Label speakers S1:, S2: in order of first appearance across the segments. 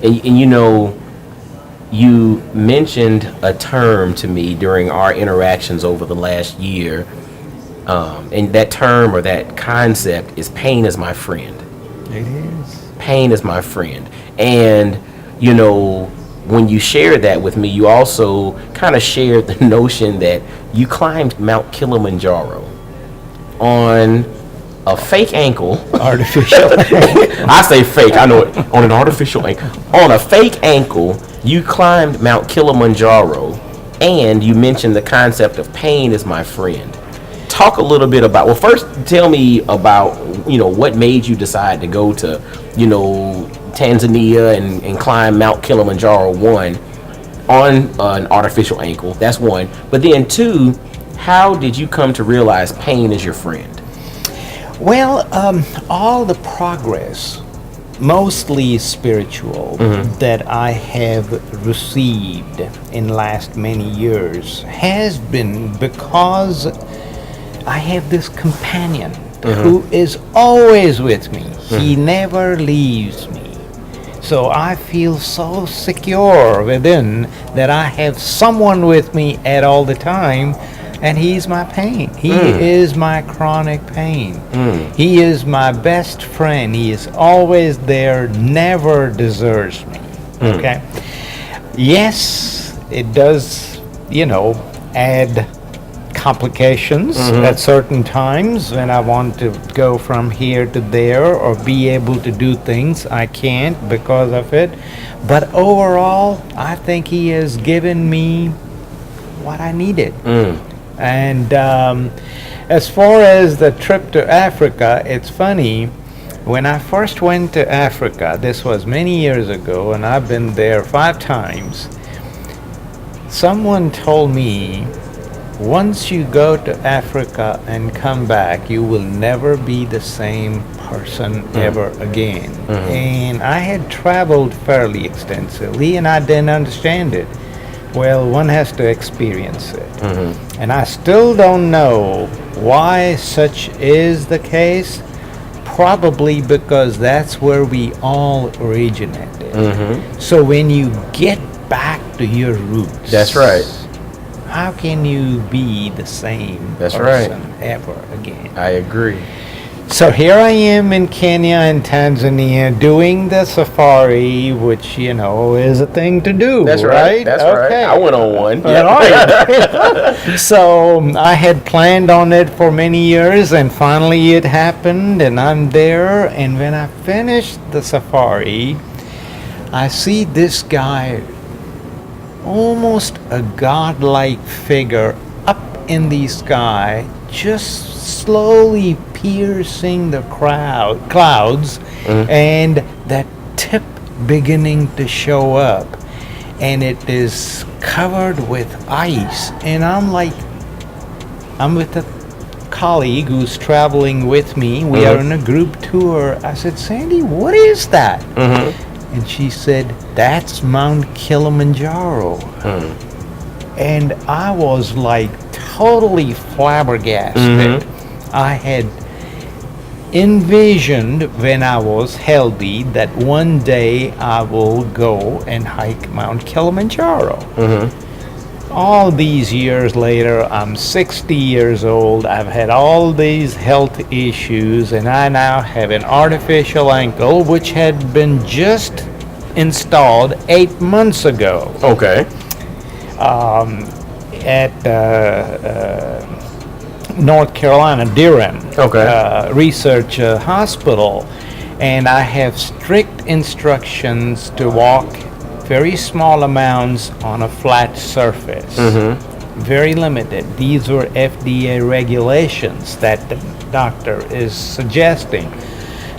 S1: And you mentioned a term to me during our interactions over the last year, and that term or that concept is pain is my friend.
S2: It is.
S1: Pain is my friend. And, when you shared that with me, you also kind of shared the notion that you climbed Mount Kilimanjaro on a fake ankle.
S2: Artificial.
S1: I say fake, I know it. On an artificial ankle. On a fake ankle, you climbed Mount Kilimanjaro, and you mentioned the concept of pain is my friend. Talk a little bit about, well, first tell me about, what made you decide to go to, Tanzania and climb Mount Kilimanjaro, one, on an artificial ankle. That's one. But then two, how did you come to realize pain is your friend?
S2: Well, all the progress, mostly spiritual, that I have received in last many years has been because I have this companion who is always with me. He never leaves me. So I feel so secure within that I have someone with me at all the time, and he's my pain. He is my chronic pain. He is my best friend. He is always there, never deserts me. Okay? Yes, it does, add complications at certain times when I want to go from here to there or be able to do things. I can't because of it. But overall, I think he has given me what I needed. And as far as the trip to Africa, it's funny. When I first went to Africa, this was many years ago, and I've been there 5 times, someone told me, once you go to Africa and come back, you will never be the same person ever again. And I had traveled fairly extensively, and I didn't understand it. Well, one has to experience it. And I still don't know why such is the case. Probably because that's where we all originated. So when you get back to your roots,
S1: that's right.
S2: How can you be the same person ever again?
S1: I agree.
S2: So here I am in Kenya and Tanzania doing the safari, which, is a thing to do.
S1: That's right. That's okay. Right. I went on one.
S2: Yeah. So I had planned on it for many years, and finally it happened, and I'm there. And when I finished the safari, I see this guy, almost a godlike figure, up in the sky, just slowly piercing the clouds, and that tip beginning to show up, and it is covered with ice. And I'm with a colleague who's traveling with me. We are on a group tour. I said, Sandy, what is that? And she said, that's Mount Kilimanjaro. And I was totally flabbergasted. I had envisioned when I was healthy that one day I will go and hike Mount Kilimanjaro. All these years later, I'm 60 years old. I've had all these health issues, and I now have an artificial ankle which had been just installed 8 months ago.
S1: Okay.
S2: At North Carolina, Durham Research Hospital, and I have strict instructions to walk very small amounts on a flat surface. Very limited. These were FDA regulations that the doctor is suggesting.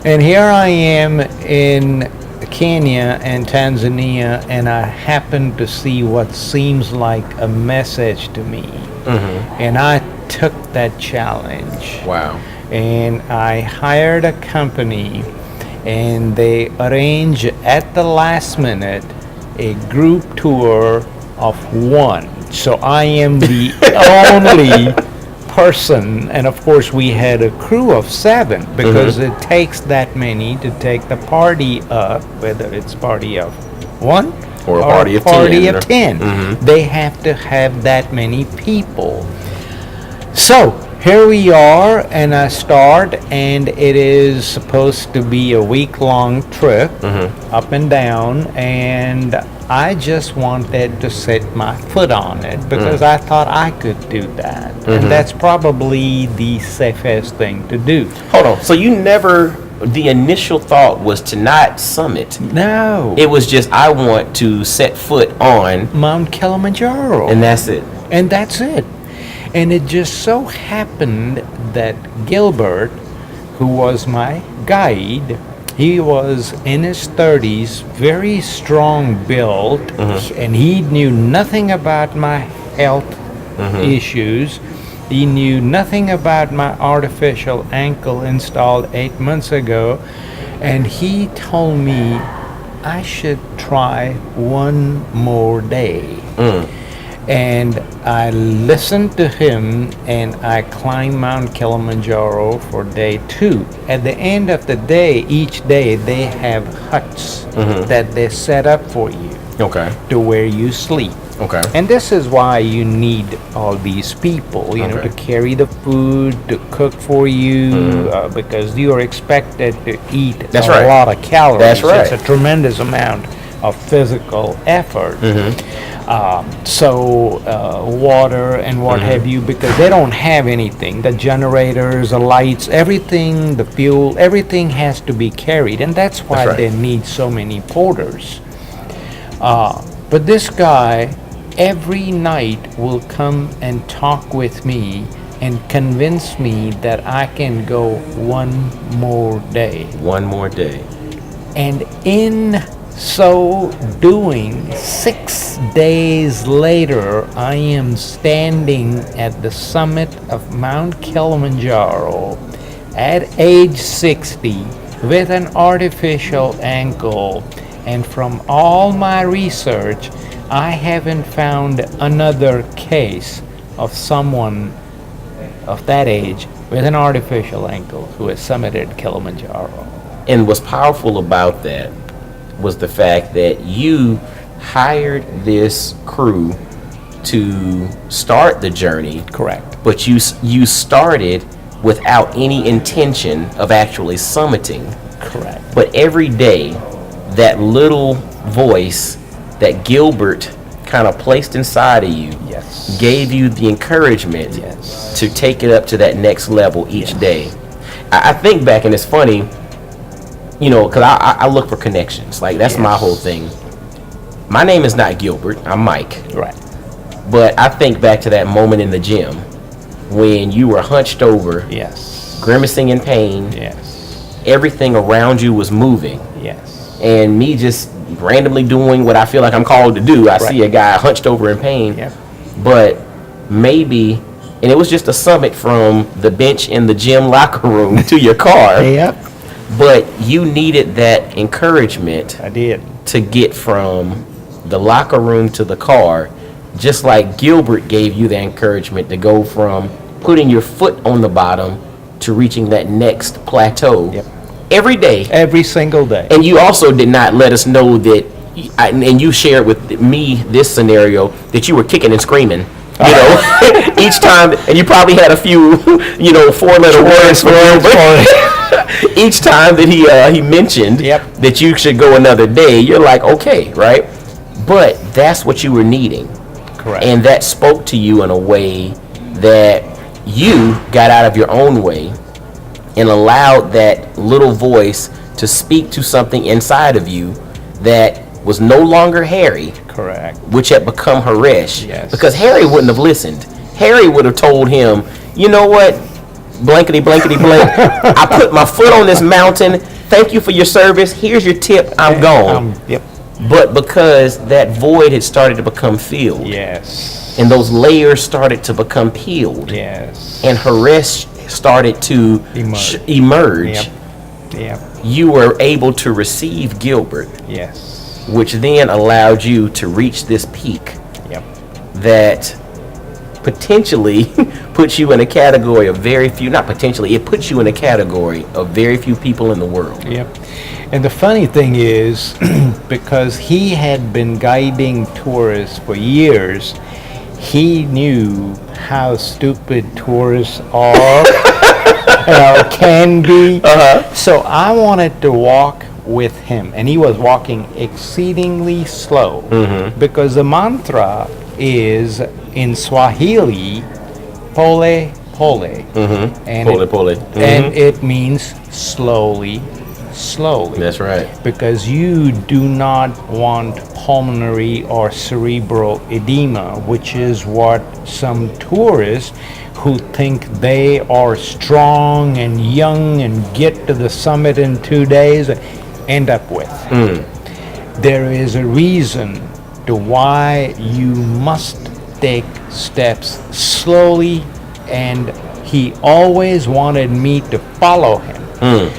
S2: And here I am in Kenya and Tanzania, and I happen to see what seems like a message to me. And I took that challenge.
S1: Wow.
S2: And I hired a company, and they arranged at the last minute a group tour of 1. So I am the only person, and of course we had a crew of 7 because it takes that many to take the party up, whether it's party of one
S1: Or a party of 10.
S2: They have to have that many people. So here we are, and I start, and it is supposed to be a week-long trip, up and down, and I just wanted to set my foot on it because I thought I could do that, and that's probably the safest thing to do.
S1: Hold on. So you never, the initial thought was to not summit.
S2: No,
S1: It was just, I want to set foot on,
S2: Mount Kilimanjaro.
S1: and that's it.
S2: And that's it. And it just so happened that Gilbert, who was my guide, he was in his 30s, very strong built, and he knew nothing about my health issues. He knew nothing about my artificial ankle installed 8 months ago, and he told me I should try one more day. And I listened to him, and I climbed Mount Kilimanjaro for day 2. At the end of the day, each day they have huts that they set up for you
S1: Okay.
S2: to where you sleep.
S1: Okay.
S2: And this is why you need all these people, you know,
S1: Okay.
S2: to carry the food, to cook for you, because you are expected to eat
S1: That's
S2: a
S1: right.
S2: lot of calories.
S1: That's right.
S2: It's a tremendous amount of physical effort. Water and what have you, because they don't have anything. The generators, the lights, everything, the fuel, everything has to be carried, and that's why
S1: That's right.
S2: they need so many porters. But this guy, every night, will come and talk with me and convince me that I can go one more day.
S1: One more day.
S2: And in so doing, 6 days later, I am standing at the summit of Mount Kilimanjaro at age 60 with an artificial ankle. And from all my research, I haven't found another case of someone of that age with an artificial ankle who has summited Kilimanjaro.
S1: And what's powerful about that was the fact that you hired this crew to start the journey,
S2: Correct.
S1: but you started without any intention of actually summiting.
S2: Correct.
S1: But every day, that little voice that Gilbert kind of placed inside of you
S2: Yes.
S1: gave you the encouragement
S2: Yes.
S1: to take it up to that next level each day. I think back, and it's funny, you know, because I look for connections. Like, that's my
S2: Yes.
S1: whole thing. My name is not Gilbert, I'm Mike.
S2: Right.
S1: But I think back to that moment in the gym when you were hunched over,
S2: Yes.
S1: grimacing in pain,
S2: Yes.
S1: everything around you was moving.
S2: Yes.
S1: And me just randomly doing what I feel like I'm called to do. I see a guy hunched over in pain.
S2: Yep.
S1: But maybe, and it was just a summit from the bench in the gym locker room to your car.
S2: Yep.
S1: But you needed that encouragement
S2: I did.
S1: to get from the locker room to the car, just like Gilbert gave you the encouragement to go from putting your foot on the bottom to reaching that next plateau.
S2: Yep.
S1: Every day.
S2: Every single day.
S1: And you also did not let us know that, and you shared with me this scenario, that you were kicking and screaming. You know, each time, and you probably had a few, you know, 4-letter words for Gilbert. Each time that he mentioned
S2: Yep.
S1: that you should go another day, you're like, okay, right? But that's what you were needing.
S2: Correct.
S1: And that spoke to you in a way that you got out of your own way and allowed that little voice to speak to something inside of you that was no longer Harry,
S2: Correct.
S1: which had become Haresh.
S2: Yes.
S1: Because Harry wouldn't have listened. Harry would have told him, you know what, blankety blankety blank, I put my foot on this mountain, thank you for your service, here's your tip, I'm gone.
S2: Yep.
S1: But because that void had started to become filled,
S2: Yes.
S1: and those layers started to become peeled,
S2: Yes.
S1: and Haresh started to emerge,
S2: Yep. Yep.
S1: you were able to receive Gilbert,
S2: Yes.
S1: which then allowed you to reach this peak
S2: Yep.
S1: that potentially puts you in a category of very few, not potentially, it puts you in a category of very few people in the world.
S2: Yep. And the funny thing is, because he had been guiding tourists for years, he knew how stupid tourists are, can be. So I wanted to walk with him, and he was walking exceedingly slow, because the mantra is in Swahili, pole pole, and
S1: Pole, pole.
S2: and it means slowly, slowly.
S1: That's right.
S2: Because you do not want pulmonary or cerebral edema, which is what some tourists who think they are strong and young and get to the summit in 2 days end up with. There is a reason to why you must take steps slowly, and he always wanted me to follow him.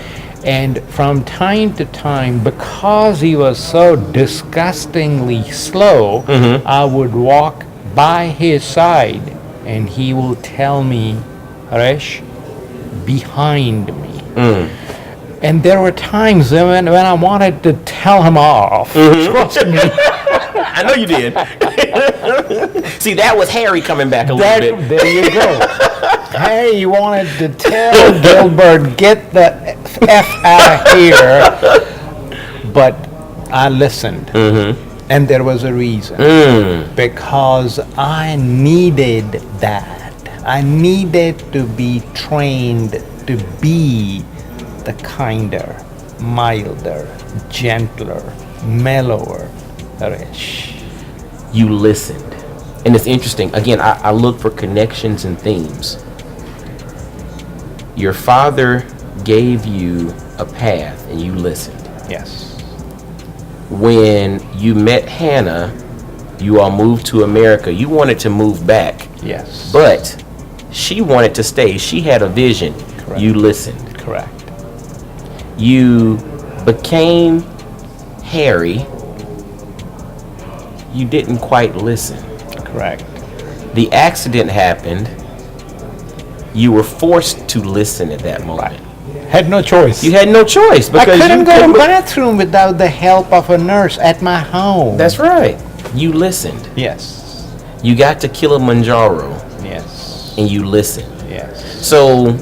S2: And from time to time, because he was so disgustingly slow, I would walk by his side and he will tell me, Haresh, behind me. And there were times when I wanted to tell him off. Trust me.
S1: I know you did. See, that was Harry coming back a little bit.
S2: There you go. Hey, you wanted to tell Gilbert, get the F out of here. But I listened. And there was a reason. Because I needed that. I needed to be trained to be the kinder, milder, gentler, mellower Haresh.
S1: You listened. And it's interesting. Again, I look for connections and themes. Your father gave you a path and you listened.
S2: Yes.
S1: When you met Hannah, you all moved to America. You wanted to move back.
S2: Yes.
S1: But she wanted to stay. She had a vision.
S2: Correct.
S1: You listened.
S2: Correct.
S1: You became Harry. You didn't quite listen.
S2: Correct.
S1: The accident happened. You were forced to listen at that moment.
S2: Had no choice.
S1: You had no choice
S2: I
S1: because
S2: couldn't
S1: you
S2: go to
S1: couldn't-
S2: the bathroom without the help of a nurse at my home.
S1: That's right. You listened.
S2: Yes.
S1: You got to Kilimanjaro
S2: Yes.
S1: and you listened.
S2: Yes.
S1: So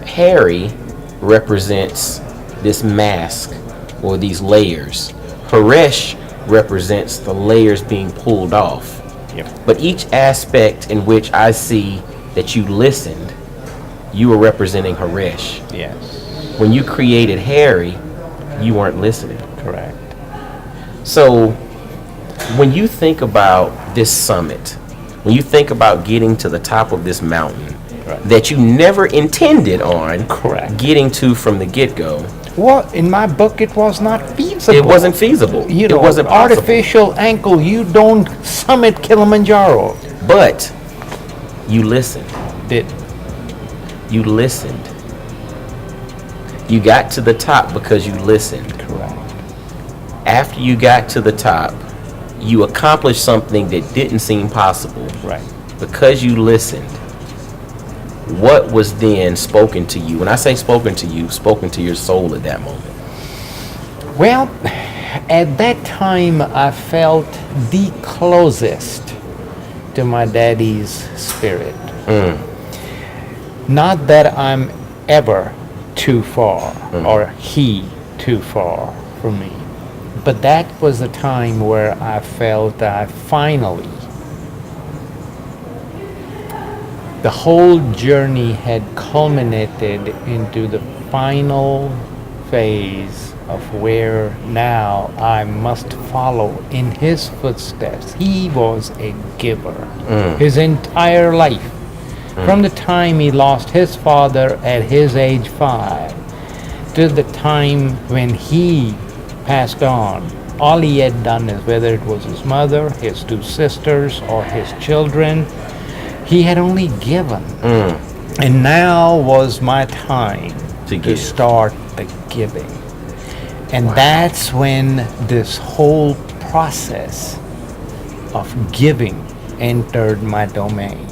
S1: Harry represents this mask or these layers. Haresh represents the layers being pulled off.
S2: Yep.
S1: But each aspect in which I see that you listened, you were representing Haresh.
S2: Yes.
S1: When you created Harry, you weren't listening.
S2: Correct.
S1: So when you think about this summit, when you think about getting to the top of this mountain
S2: Right.
S1: that you never intended on
S2: Correct.
S1: getting to from the get-go,
S2: Well, in my book, it was not feasible.
S1: it wasn't feasible.
S2: You know,
S1: it wasn't possible.
S2: artificial ankle. You don't summit Kilimanjaro.
S1: But you listened.
S2: Did
S1: You listened. You got to the top because you listened.
S2: correct.
S1: After you got to the top, you accomplished something that didn't seem possible.
S2: Right.
S1: Because you listened. What was then spoken to you? When I say spoken to you, spoken to your soul at that moment.
S2: Well, at that time, I felt the closest to my daddy's spirit. Not that I'm ever too far or he too far from me, but that was the time where I felt I finally, the whole journey had culminated into the final phase of where now I must follow in his footsteps. He was a giver his entire life. From the time he lost his father at his age 5 to the time when he passed on, all he had done is, whether it was his mother, his 2 sisters, or his children, he had only given. And now was my time
S1: To
S2: to
S1: give.
S2: start the giving. And that's when this whole process of giving entered my domain.